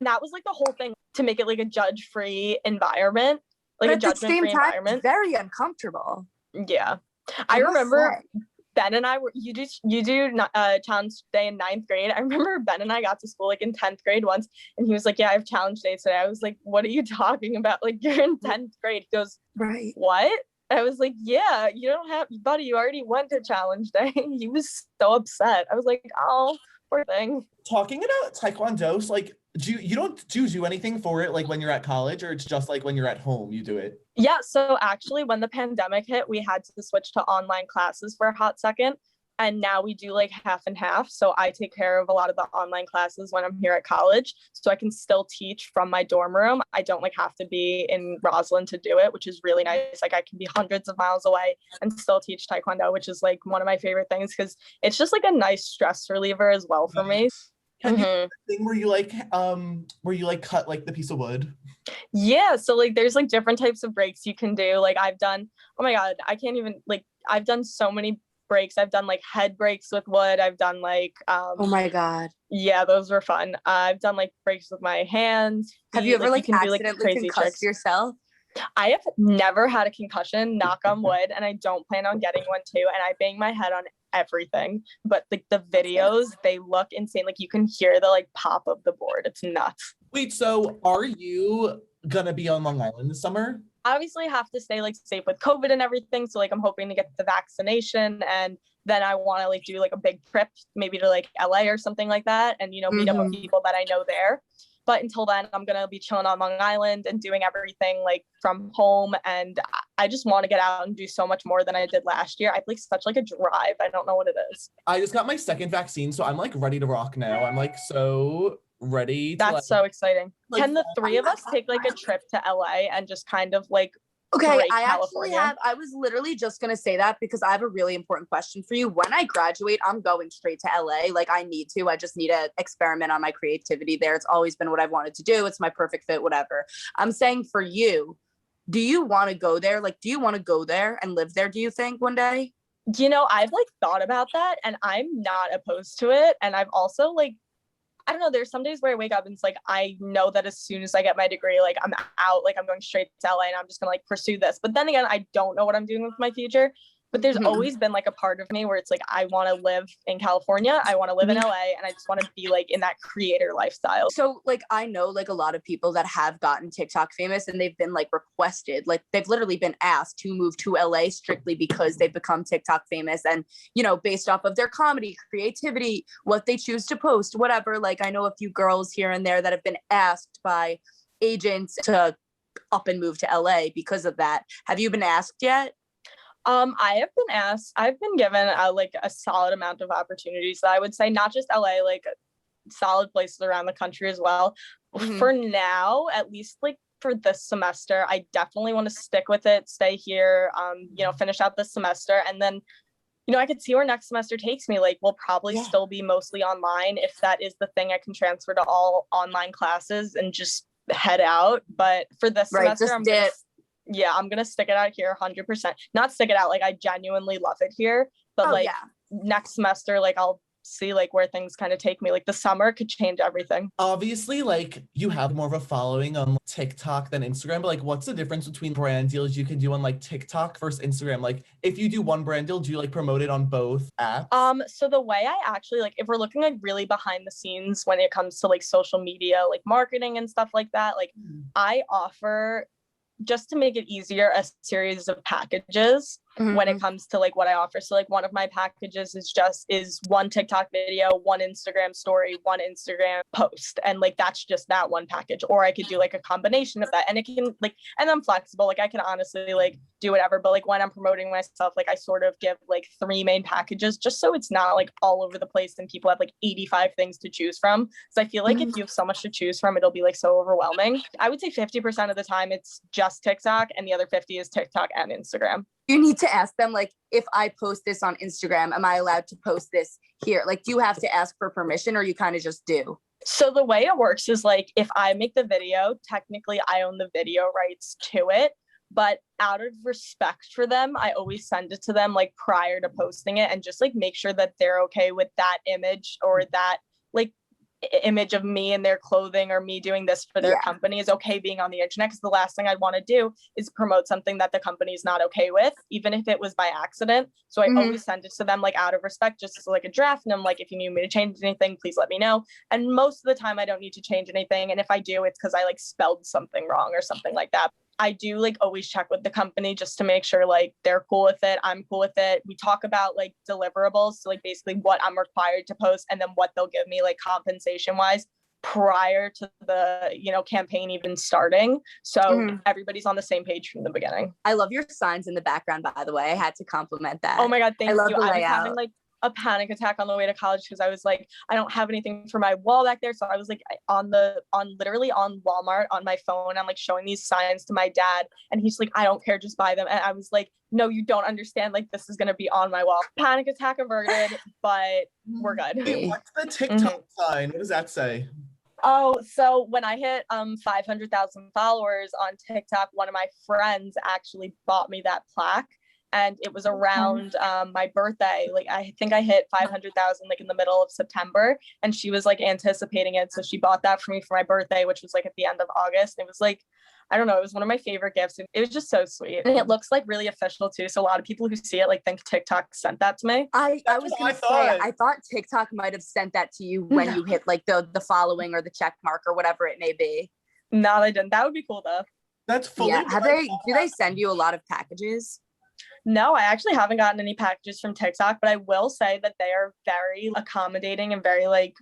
That was like the whole thing, to make it like a judge-free environment, like But a judgment-free environment. Very uncomfortable. Yeah. I remember Ben and I were, you do challenge day in 9th grade. I remember Ben and I got to school like in 10th grade once, and he was like, yeah, I have challenge day today. I was like, what are you talking about? Like, you're in 10th grade. He goes, right. What? I was like, yeah, you don't have, buddy, you already went to challenge day. He was so upset. I was like, oh, poor thing. Talking about Taekwondo, like, do you do anything for it like when you're at college, or it's just like when you're at home you do it? Yeah, so actually when the pandemic hit, we had to switch to online classes for a hot second, and now we do like half and half. So I take care of a lot of the online classes when I'm here at college, so I can still teach from my dorm room. I don't like have to be in Roslyn to do it, which is really nice. Like I can be hundreds of miles away and still teach Taekwondo, which is like one of my favorite things because it's just like a nice stress reliever as well for me. Can you do the thing where you like cut like the piece of wood? Yeah, so like there's like different types of breaks you can do. Like I've done, oh my god, I can't even, like I've done so many breaks. I've done like head breaks with wood. I've done like oh my god, yeah, those were fun. I've done like breaks with my hands, feet. Have you ever like you can accidentally do, like, crazy concussed tricks yourself? I have never had a concussion, knock on wood, and I don't plan on getting one too. And I bang my head on everything, but like the videos, they look insane. Like you can hear the like pop of the board. It's nuts. Wait, so are you gonna be on Long Island this summer? Obviously have to stay like safe with COVID and everything. So like I'm hoping to get the vaccination, and then I want to like do like a big trip, maybe to like LA or something like that, and meet up with people that I know there. But until then, I'm going to be chilling on Long Island and doing everything like from home. And I just want to get out and do so much more than I did last year. I have like such like a drive. I don't know what it is. I just got my second vaccine, so I'm like ready to rock now. I'm like so ready. That's so exciting. Can the 3 of us take like a trip to LA and just kind of like Okay, I was literally just going to say that because I have a really important question for you. When I graduate, I'm going straight to LA. Like I need to, I just need to experiment on my creativity there. It's always been what I've wanted to do. It's my perfect fit, whatever. I'm saying for you, do you want to go there? Like, do you want to go there and live there, do you think, one day? I've like thought about that and I'm not opposed to it. And I've also like, I don't know, there's some days where I wake up and it's like, I know that as soon as I get my degree, like I'm out, like I'm going straight to LA and I'm just gonna like pursue this. But then again, I don't know what I'm doing with my future. But there's always been like a part of me where it's like, I want to live in California. I want to live in LA, and I just want to be like in that creator lifestyle. So like, I know like a lot of people that have gotten TikTok famous and they've been like requested, like they've literally been asked to move to LA strictly because they've become TikTok famous and, based off of their comedy, creativity, what they choose to post, whatever. Like I know a few girls here and there that have been asked by agents to up and move to LA because of that. Have you been asked yet? I have been asked, I've been given like a solid amount of opportunities that I would say, not just LA, like solid places around the country as well. For now, at least like for this semester, I definitely want to stick with it, stay here, finish out this semester. And then, I could see where next semester takes me. Like we'll probably still be mostly online if that is the thing. I can transfer to all online classes and just head out. But for this semester, I'm going to stick it out here 100%. Not stick it out. Like I genuinely love it here, but next semester, like I'll see like where things kind of take me. Like the summer could change everything. Obviously, like you have more of a following on TikTok than Instagram, but like what's the difference between brand deals you can do on like TikTok versus Instagram? Like if you do one brand deal, do you like promote it on both apps? So the way I actually like, if we're looking like really behind the scenes when it comes to like social media, like marketing and stuff like that, like I offer, just to make it easier, a series of packages. when it comes to like what I offer. So like one of my packages is one TikTok video, one Instagram story, one Instagram post. And like, that's just that one package. Or I could do like a combination of that. And it can like, and I'm flexible. Like I can honestly like do whatever. But like when I'm promoting myself, like I sort of give like 3 main packages just so it's not like all over the place and people have like 85 things to choose from. So I feel like if you have so much to choose from, it'll be like so overwhelming. I would say 50% of the time it's just TikTok and the other 50 is TikTok and Instagram. You need to ask them, like, if I post this on Instagram, am I allowed to post this here? Like, do you have to ask for permission or you kind of just do? So the way it works is like, if I make the video, technically I own the video rights to it. But out of respect for them, I always send it to them like prior to posting it and just like make sure that they're okay with that image or that like image of me in their clothing or me doing this for their company is okay being on the internet. Because the last thing I'd want to do is promote something that the company is not okay with, even if it was by accident. So I always send it to them like out of respect, just as like a draft. And I'm like, if you need me to change anything, please let me know. And most of the time I don't need to change anything. And if I do, it's because I like spelled something wrong or something like that. I do like always check with the company just to make sure like they're cool with it. I'm cool with it. We talk about like deliverables. So like basically what I'm required to post and then what they'll give me like compensation wise prior to the, you know, campaign even starting. So everybody's on the same page from the beginning. I love your signs in the background, by the way. I had to compliment that. Oh my God. Thank you. I was having like a panic attack on the way to college because I was like, I don't have anything for my wall back there. So I was like literally on Walmart on my phone. I'm like showing these signs to my dad and he's like, I don't care, just buy them. And I was like, no, you don't understand. Like this is going to be on my wall. Panic attack averted, but we're good. Wait, what's the TikTok sign? What does that say? Oh, so when I hit 500,000 followers on TikTok, one of my friends actually bought me that plaque. And it was around my birthday. Like I think I hit 500,000 like in the middle of September, and she was like anticipating it. So she bought that for me for my birthday, which was like at the end of August. It was like, I don't know, it was one of my favorite gifts. It was just so sweet. And it looks like really official too. So a lot of people who see it like think TikTok sent that to me. I was gonna say, I thought TikTok might have sent that to you when you hit like the following or the check mark or whatever it may be. No, they didn't. That would be cool though. That's fully. Yeah. Do they send you a lot of packages? No, I actually haven't gotten any packages from TikTok, but I will say that they are very accommodating and very like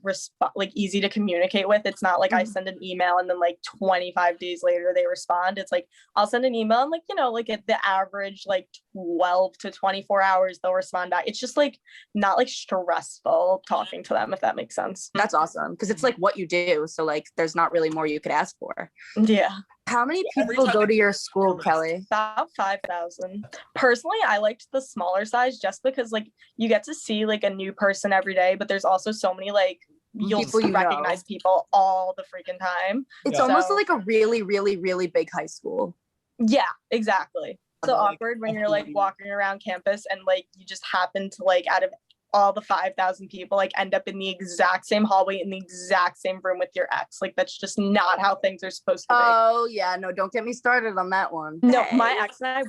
easy to communicate with. It's not like I send an email and then like 25 days later they respond. It's like I'll send an email and like, you know, like at the average like 12 to 24 hours they'll respond back. It's just like not like stressful talking to them, if that makes sense. That's awesome because it's like what you do. So like there's not really more you could ask for. Yeah. How many people go to your school, Kelly? About 5,000. Personally, I liked the smaller size just because like you get to see like a new person every day, but there's also so many like you'll recognize people all the freaking time. It's almost like a really, really, really big high school. Yeah, exactly. So awkward when you're like walking around campus and like you just happen to like out of all the 5,000 people like end up in the exact same hallway in the exact same room with your ex. Like that's just not how things are supposed to be. Oh yeah, no, don't get me started on that one. No, my ex and I,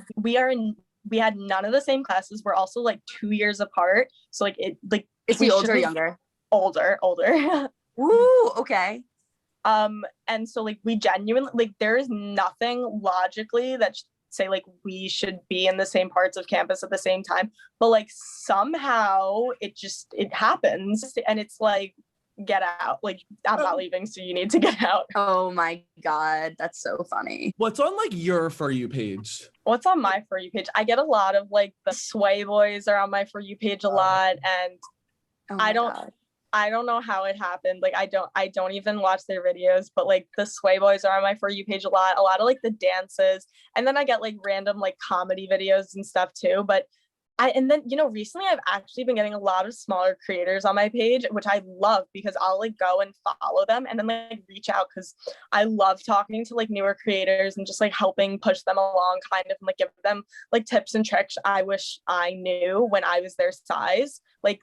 we had none of the same classes. We're also like 2 years apart. So like is he older or younger? Older. Woo, okay. And so like we genuinely like there is nothing logically that say like we should be in the same parts of campus at the same time, but like somehow it happens and it's like get out, like I'm not leaving, so you need to get out. Oh my God, that's so funny. What's on like your For You page? What's on my For You page? I get a lot of like the Sway Boys are on my For You page a lot, and I don't know how it happened. Like I don't even watch their videos, but like the Sway Boys are on my For You page a lot of like the dances. And then I get like random like comedy videos and stuff too. But and then, you know, recently I've actually been getting a lot of smaller creators on my page, which I love because I'll like go and follow them and then like reach out because I love talking to like newer creators and just like helping push them along kind of and like give them like tips and tricks I wish I knew when I was their size. Like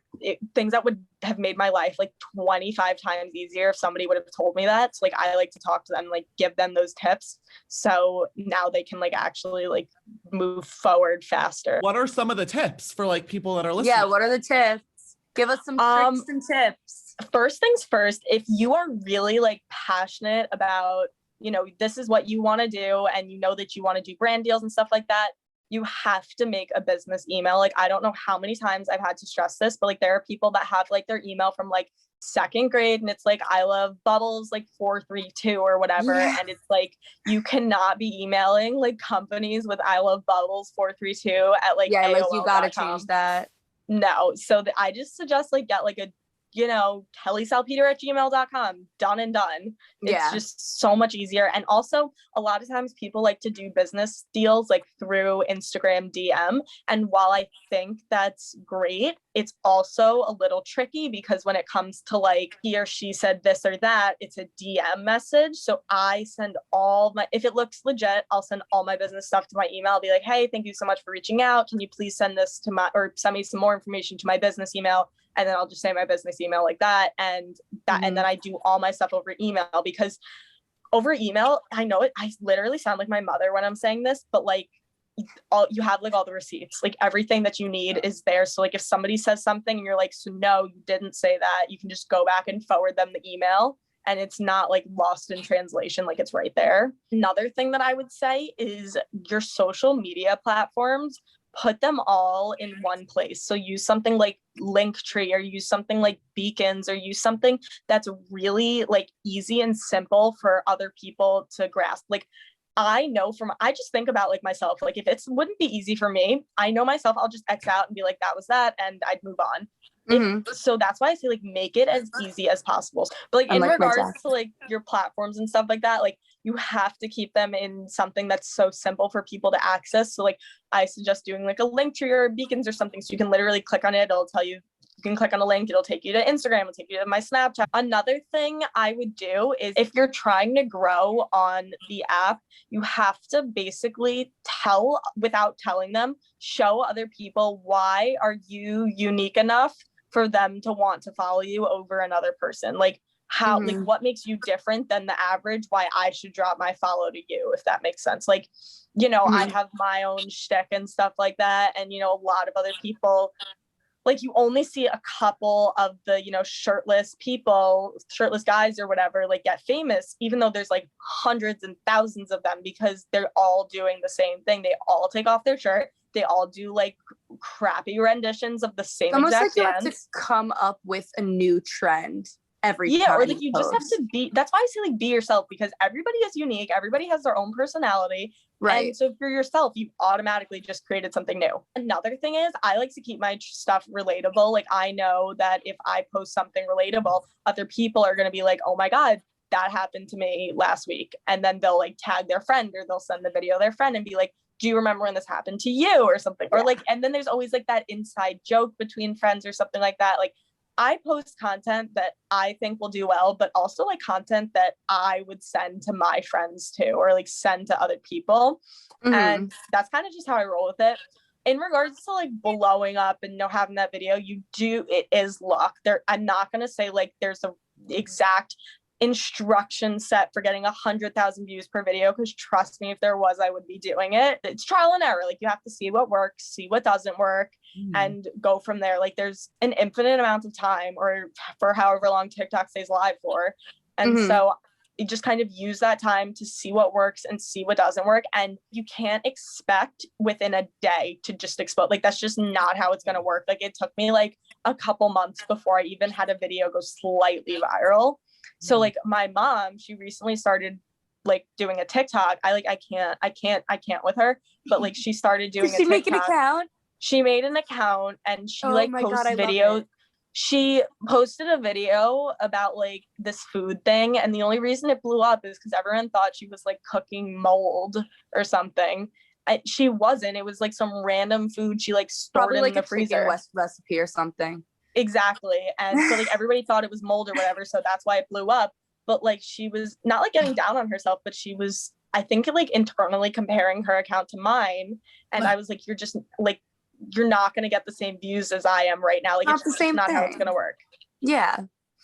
things that would have made my life like 25 times easier if somebody would have told me that. So like I like to talk to them, like give them those tips. So now they can like actually like move forward faster. What are some of the tips for like people that are listening? Yeah, what are the tips? Give us some tricks and tips. First things first, if you are really like passionate about, you know, this is what you want to do and you know that you want to do brand deals and stuff like that, you have to make a business email. Like, I don't know how many times I've had to stress this, but like there are people that have like their email from like second grade and it's like I love bubbles like 432 or whatever. Yeah. And it's like you cannot be emailing like companies with I love bubbles 432 at like Yeah, like AOL.com. you gotta change that. No. So I just suggest like get like a, you know, kellysalpeter@gmail.com, done and done. It's just so much easier. And also a lot of times people like to do business deals like through Instagram DM. And while I think that's great, it's also a little tricky because when it comes to like he or she said this or that, it's a DM message. So I send all my, if it looks legit, I'll send all my business stuff to my email. I'll be like, hey, thank you so much for reaching out. Can you please send this to my, or send me some more information to my business email? And then I'll just say my business email like that. And and then I do all my stuff over email, because over email, I know it, I literally sound like my mother when I'm saying this, but like you have like all the receipts, like everything that you need is there. So like if somebody says something and you're like, so no, you didn't say that, you can just go back and forward them the email and it's not like lost in translation, like it's right there. Another thing that I would say is your social media platforms, put them all in one place. So use something like Linktree or use something like Beacons or use something that's really like easy and simple for other people to grasp. Like I know I just think about like myself, like if it wouldn't be easy for me, I know myself, I'll just X out and be like, that was that, and I'd move on. So that's why I say like make it as easy as possible. But like in regards to like your platforms and stuff like that, like you have to keep them in something that's so simple for people to access. So like I suggest doing like a Linktree or Beacons or something, so you can literally click on it, it'll tell you, you can click on a link, it'll take you to Instagram, it'll take you to my Snapchat. Another thing I would do is if you're trying to grow on the app, you have to basically tell, without telling them, show other people why are you unique enough for them to want to follow you over another person. Like how, like what makes you different than the average, why I should drop my follow to you, if that makes sense. Like, you know, I have my own shtick and stuff like that. And, you know, a lot of other people, like you only see a couple of the, you know, shirtless people, shirtless guys or whatever, like get famous, even though there's like hundreds and thousands of them, because they're all doing the same thing. They all take off their shirt. They all do like crappy renditions of the same exact dance. You have to come up with a new trend every time. Or like you just have to be, that's why I say like be yourself, because everybody is unique. Everybody has their own personality. Right. And so if you're yourself, you automatically just created something new. Another thing is I like to keep my stuff relatable. Like I know that if I post something relatable, other people are going to be like, oh my God, that happened to me last week. And then they'll like tag their friend or they'll send the video to their friend and be like, do you remember when this happened to you or something? Or like, and then there's always like that inside joke between friends or something like that. Like I post content that I think will do well, but also like content that I would send to my friends too, or like send to other people. And that's kind of just how I roll with it. In regards to like blowing up and having that video, it is luck. I'm not going to say like there's a exact instruction set for getting 100,000 views per video, because trust me, if there was, I would be doing it. It's trial and error. Like you have to see what works, see what doesn't work, and go from there. Like there's an infinite amount of time, or for however long TikTok stays live for. And so you just kind of use that time to see what works and see what doesn't work. And you can't expect within a day to just explode. Like that's just not how it's going to work. Like it took me like a couple months before I even had a video go slightly viral. So like my mom, she recently started like doing a TikTok. I can't with her, but like she started doing a TikTok. Did she make an account? She made an account and she posts videos. She posted a video about like this food thing. And the only reason it blew up is because everyone thought she was like cooking mold or something. She wasn't. It was like some random food she like stored probably in the freezer. Recipe or something. Exactly. And so like everybody thought it was mold or whatever, so that's why it blew up. But like she was not like getting down on herself, but she was, I think, like internally comparing her account to mine. And I was like, you're just like, you're not going to get the same views as I am right now. Like it's just not how it's going to work. Yeah.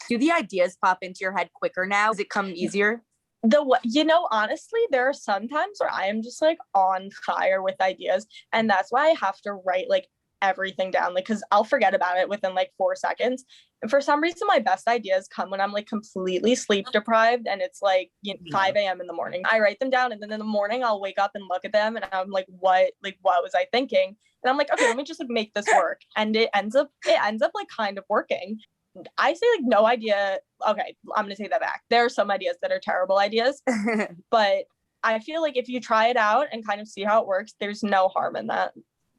Do the ideas pop into your head quicker now? Does it come easier? Honestly, there are some times where I am just like on fire with ideas, and that's why I have to write like everything down, like, because I'll forget about it within like 4 seconds. And for some reason, my best ideas come when I'm like completely sleep deprived and it's like 5 a.m. in the morning. I write them down, and then in the morning I'll wake up and look at them and I'm like, what was I thinking? And I'm like, okay, let me just like make this work. And it ends up like kind of working. I say like no idea. Okay, I'm gonna take that back. There are some ideas that are terrible ideas, but I feel like if you try it out and kind of see how it works, there's no harm in that.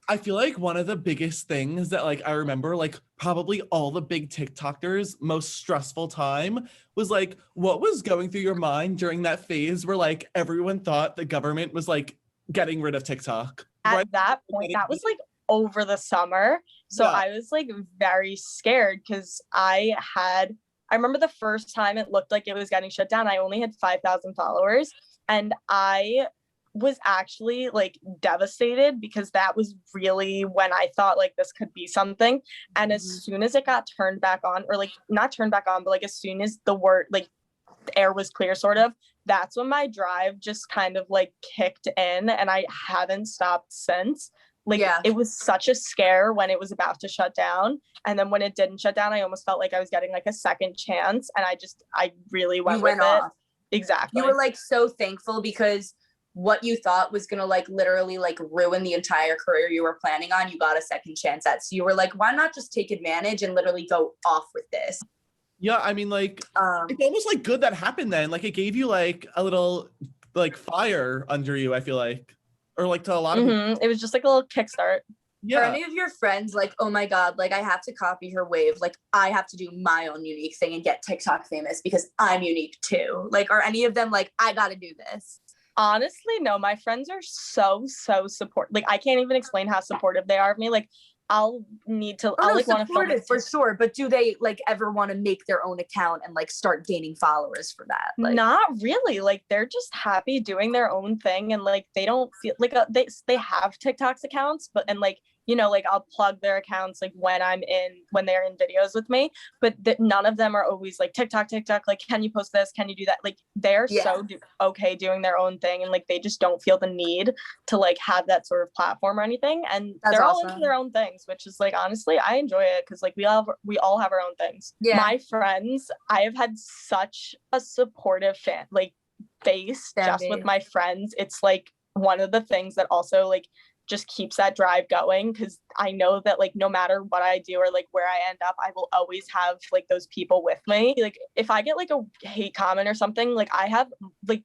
I feel like one of the biggest things that like I remember like probably all the big TikTokers most stressful time was like what was going through your mind during that phase where like everyone thought the government was like getting rid of TikTok. At that point, that was like over the summer. So yeah. I was like very scared because I remember the first time it looked like it was getting shut down, I only had 5,000 followers, and I was actually like devastated because that was really when I thought like this could be something. And as soon as it got turned back on, or like not turned back on, but like as soon as the air was clear sort of, that's when my drive just kind of like kicked in, and I haven't stopped since. Like It was such a scare when it was about to shut down, and then when it didn't shut down, I almost felt like I was getting like a second chance, and I really went with it. Exactly. You were like so thankful because what you thought was going to like literally like ruin the entire career you were planning on, you got a second chance at. So you were like, why not just take advantage and literally go off with this? Yeah, I mean, like, it's almost like good that happened then. Like, it gave you like a little like fire under you, I feel like. Or like to a lot of people. It was just like a little kickstart. Yeah. Are any of your friends like, oh my God, like I have to copy her wave. Like I have to do my own unique thing and get TikTok famous because I'm unique too. Like, are any of them like, I got to do this? Honestly, no, my friends are so supportive. Like, I can't even explain how supportive they are of me. Like, I'll want to film it for sure. But do they like ever want to make their own account and like start gaining followers for that? Like, not really. Like, they're just happy doing their own thing, and like they don't feel like they have TikTok's accounts, but and like, you know, like I'll plug their accounts like when they're in videos with me, but none of them are always like TikTok, like, can you post this? Can you do that? Like they're okay doing their own thing, and like they just don't feel the need to like have that sort of platform or anything. And they're all into their own things, which is like, honestly, I enjoy it because like we all have our own things. Yeah. My friends, I have had such a supportive base just with my friends. It's like one of the things that also like just keeps that drive going, because I know that like no matter what I do or like where I end up, I will always have like those people with me. Like if I get like a hate comment or something, like I have like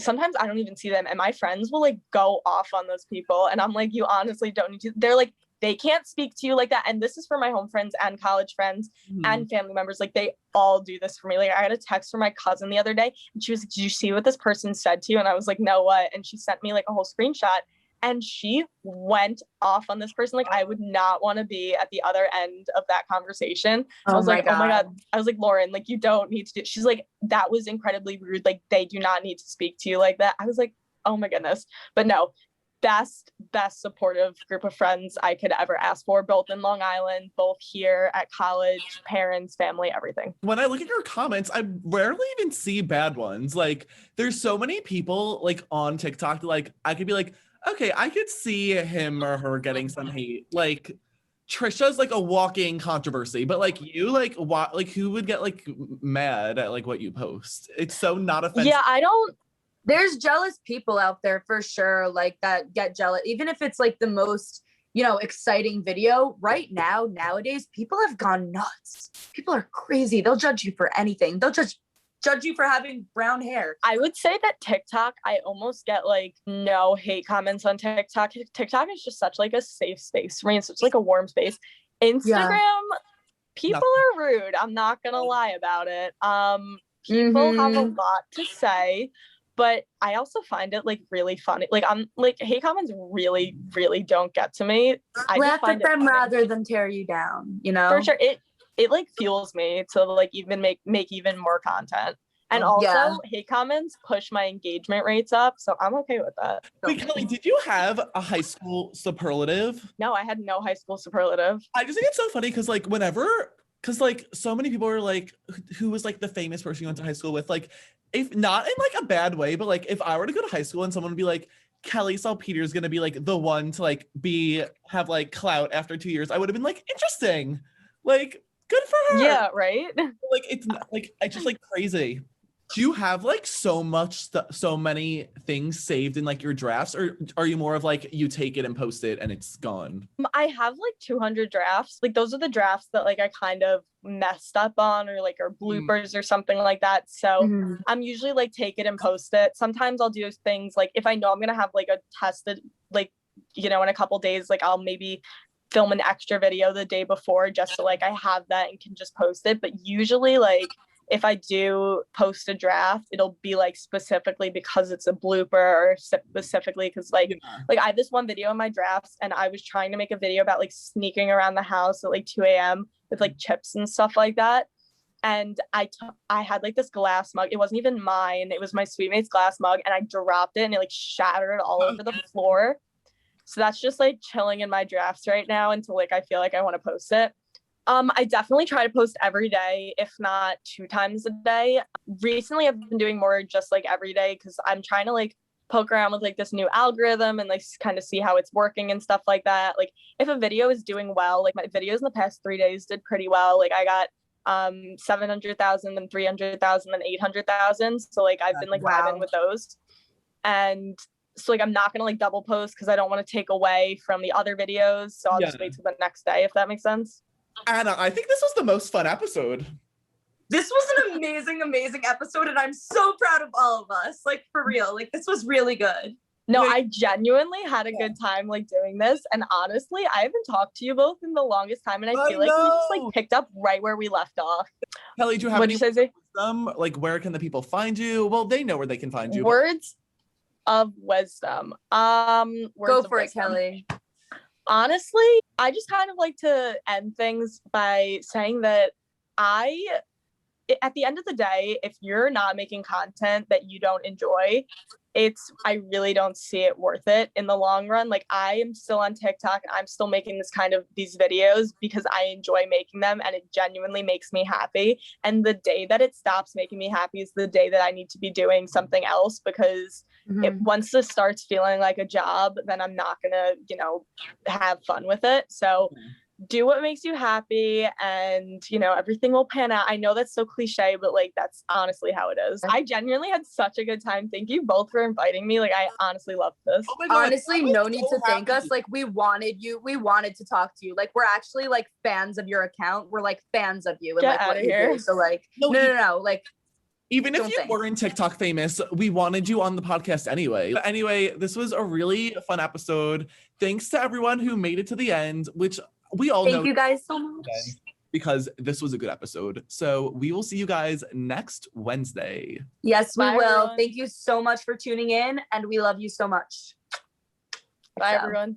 sometimes I don't even see them, and my friends will like go off on those people, and I'm like, you honestly don't need to. They're like, they can't speak to you like that. And this is for my home friends and college friends and family members. Like they all do this for me. Like I got a text from my cousin the other day, and she was like, did you see what this person said to you? And I was like, no, what? And she sent me like a whole screenshot. And she went off on this person. Like, I would not want to be at the other end of that conversation. I was like, oh my God. I was like, Lauren, like, you don't need to do. She's like, that was incredibly rude. Like, they do not need to speak to you like that. I was like, oh my goodness. But no, best supportive group of friends I could ever ask for, both in Long Island, both here at college, parents, family, everything. When I look at your comments, I rarely even see bad ones. Like, there's so many people like on TikTok, like I could be like, okay, I could see him or her getting some hate. Like Trisha's like a walking controversy, but like you, like what, like who would get like mad at like what you post? It's so not offensive. Yeah, there's jealous people out there for sure, like that get jealous, even if it's like the most, you know, exciting video. Right now, nowadays, people have gone nuts. People are crazy. They'll judge you for anything. They'll judge you for having brown hair. I would say that TikTok, I almost get like no hate comments on TikTok. TikTok is just such like a safe space for me. It's such like a warm space. Instagram, people are rude. I'm not gonna lie about it. People have a lot to say, but I also find it like really funny. Like I'm like hate comments really, really don't get to me. I laugh at them rather than tear you down, you know? For sure. It like fuels me to like even make even more content. And also hate comments push my engagement rates up. So I'm okay with that. Wait, Kelly, did you have a high school superlative? No, I had no high school superlative. I just think it's so funny because like because like so many people are like, who was like the famous person you went to high school with? Like, if not in like a bad way, but like if I were to go to high school and someone would be like, Kelly Salpeter is gonna be like the one to like have like clout after 2 years, I would have been like, interesting. Like, good for her. Yeah, right? Like, it's like, I just like crazy. Do you have like so many things saved in like your drafts, or are you more of like you take it and post it and it's gone? I have like 200 drafts. Like those are the drafts that like I kind of messed up on, or like are bloopers or something like that. So I'm usually like take it and post it. Sometimes I'll do things like if I know I'm gonna have like a tested like, you know, in a couple days, like I'll maybe film an extra video the day before just so like I have that and can just post it. But usually like if I do post a draft, it'll be like specifically because it's a blooper, or specifically because like I have this one video in my drafts and I was trying to make a video about like sneaking around the house at like 2 a.m. with like chips and stuff like that. And I had like this glass mug. It wasn't even mine. It was my sweet mate's glass mug, and I dropped it and it like shattered all over the floor. So that's just like chilling in my drafts right now until like I feel like I want to post it. I definitely try to post every day, if not 2 times a day. Recently, I've been doing more just like every day because I'm trying to like poke around with like this new algorithm and like kind of see how it's working and stuff like that. Like if a video is doing well, like my videos in the past 3 days did pretty well. Like I got 700,000 and 300,000 and 800,000. So like I've been like vibing with those. And so like I'm not gonna like double post because I don't want to take away from the other videos. So I'll just wait till the next day, if that makes sense. Anna, I think this was the most fun episode. This was an amazing episode, and I'm so proud of all of us. Like, for real. Like, this was really good. No, I genuinely had a good time like doing this. And honestly, I haven't talked to you both in the longest time, and I feel like we just like picked up right where we left off. Kelly, do you have any wisdom? Like, where can the people find you? Well, they know where they can find you. Words of wisdom. Go for it, Kelly. Honestly, I just kind of like to end things by saying that at the end of the day, if you're not making content that you don't enjoy, I really don't see it worth it in the long run. Like I am still on TikTok and I'm still making these videos because I enjoy making them and it genuinely makes me happy. And the day that it stops making me happy is the day that I need to be doing something else, because once this starts feeling like a job, then I'm not gonna, have fun with it. So do what makes you happy, and everything will pan out. I know that's so cliche, but like that's honestly how it is. I genuinely had such a good time. Thank you both for inviting me. Like I honestly loved this. Oh my God, honestly, no need to thank us. Like we wanted to talk to you. Like we're actually like fans of your account. We're like fans of you and Get like what you here. do. So like no. Like even if you weren't TikTok famous, we wanted you on the podcast anyway. But anyway, this was a really fun episode. Thanks to everyone who made it to the end, which we all know. Thank you guys so much. Because this was a good episode. So we will see you guys next Wednesday. Yes, we will. Everyone. Thank you so much for tuning in, and we love you so much. Bye, everyone.